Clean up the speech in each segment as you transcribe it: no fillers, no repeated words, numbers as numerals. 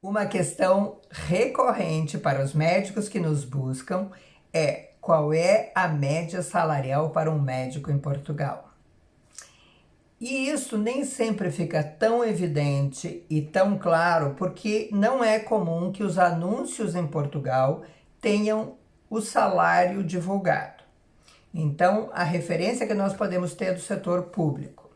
Uma questão recorrente para os médicos que nos buscam é: qual é a média salarial para um médico em Portugal? E isso nem sempre fica tão evidente e tão claro, porque não é comum que os anúncios em Portugal tenham o salário divulgado. Então, a referência que nós podemos ter é do setor público.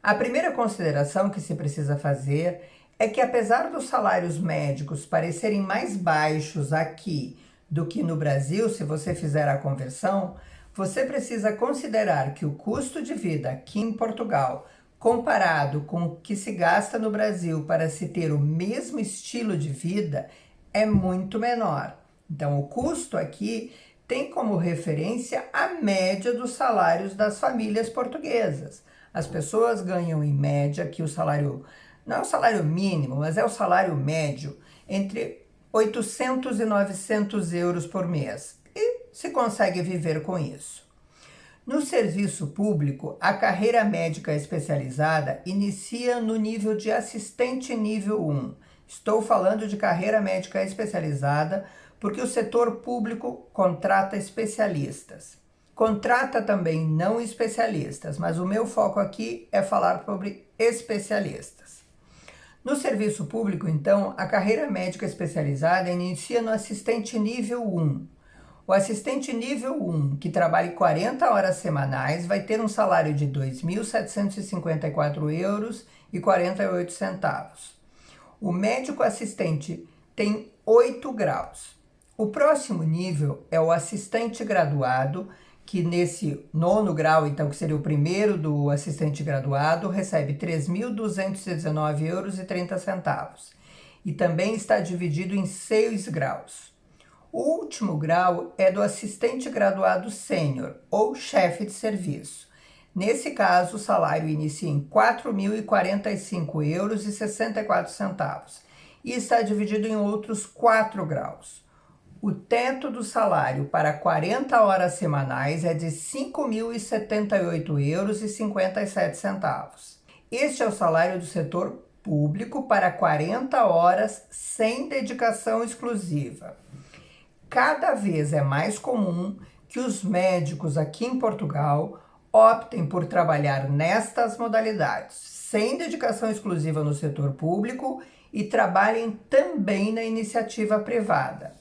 A primeira consideração que se precisa fazer é que, apesar dos salários médicos parecerem mais baixos aqui do que no Brasil, se você fizer a conversão, você precisa considerar que o custo de vida aqui em Portugal, comparado com o que se gasta no Brasil para se ter o mesmo estilo de vida, é muito menor. Então, o custo aqui tem como referência a média dos salários das famílias portuguesas. As pessoas ganham em média aqui o salário, não é o salário mínimo, mas é o salário médio, entre 800 e 900 euros por mês. E se consegue viver com isso. No serviço público, a carreira médica especializada inicia no nível de assistente nível 1. Estou falando de carreira médica especializada porque o setor público contrata especialistas. Contrata também não especialistas, mas o meu foco aqui é falar sobre especialistas. No serviço público, então, a carreira médica especializada inicia no assistente nível 1. O assistente nível 1, que trabalha 40 horas semanais, vai ter um salário de 2.754 euros e 48 centavos. O médico assistente tem 8 graus. O próximo nível é o assistente graduado, que nesse 9º grau, então, que seria o primeiro do assistente graduado, recebe 3.219 euros e 30 centavos. E também está dividido em 6 graus. O último grau é do assistente graduado sênior, ou chefe de serviço. Nesse caso, o salário inicia em 4.045 euros e 64 centavos e está dividido em outros 4 graus. O teto do salário para 40 horas semanais é de 5.078 euros e 57 centavos. Este é o salário do setor público para 40 horas sem dedicação exclusiva. Cada vez é mais comum que os médicos aqui em Portugal optem por trabalhar nestas modalidades, sem dedicação exclusiva no setor público, e trabalhem também na iniciativa privada.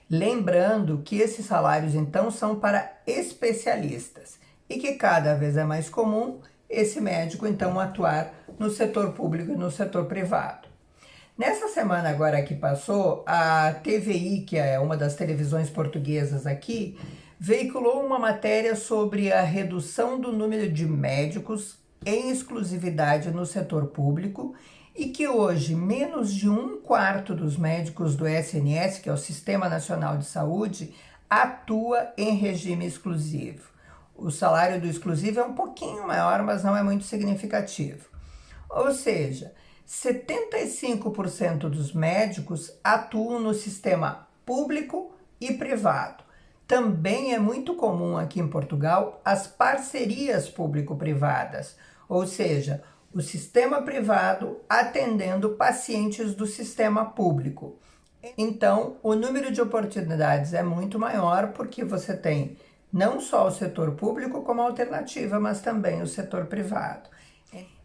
Lembrando que esses salários, então, são para especialistas e que cada vez é mais comum esse médico, então, atuar no setor público e no setor privado. Nessa semana agora que passou, a TVI, que é uma das televisões portuguesas aqui, veiculou uma matéria sobre a redução do número de médicos em exclusividade no setor público e que hoje menos de 1/4 dos médicos do SNS, que é o Sistema Nacional de Saúde, atua em regime exclusivo. O salário do exclusivo é um pouquinho maior, mas não é muito significativo. Ou seja, 75% dos médicos atuam no sistema público e privado. Também é muito comum aqui em Portugal as parcerias público-privadas, ou seja, o sistema privado atendendo pacientes do sistema público. Então, o número de oportunidades é muito maior porque você tem não só o setor público como alternativa, mas também o setor privado.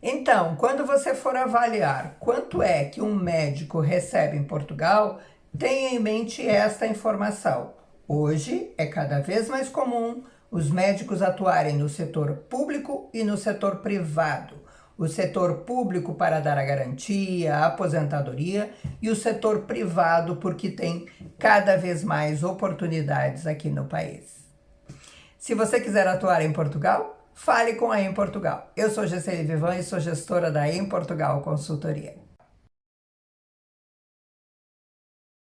Então, quando você for avaliar quanto é que um médico recebe em Portugal, tenha em mente esta informação. Hoje é cada vez mais comum os médicos atuarem no setor público e no setor privado. O setor público para dar a garantia, a aposentadoria, e o setor privado porque tem cada vez mais oportunidades aqui no país. Se você quiser atuar em Portugal, fale com a Em Portugal. Eu sou Gesseli Vivan e sou gestora da Em Portugal Consultoria.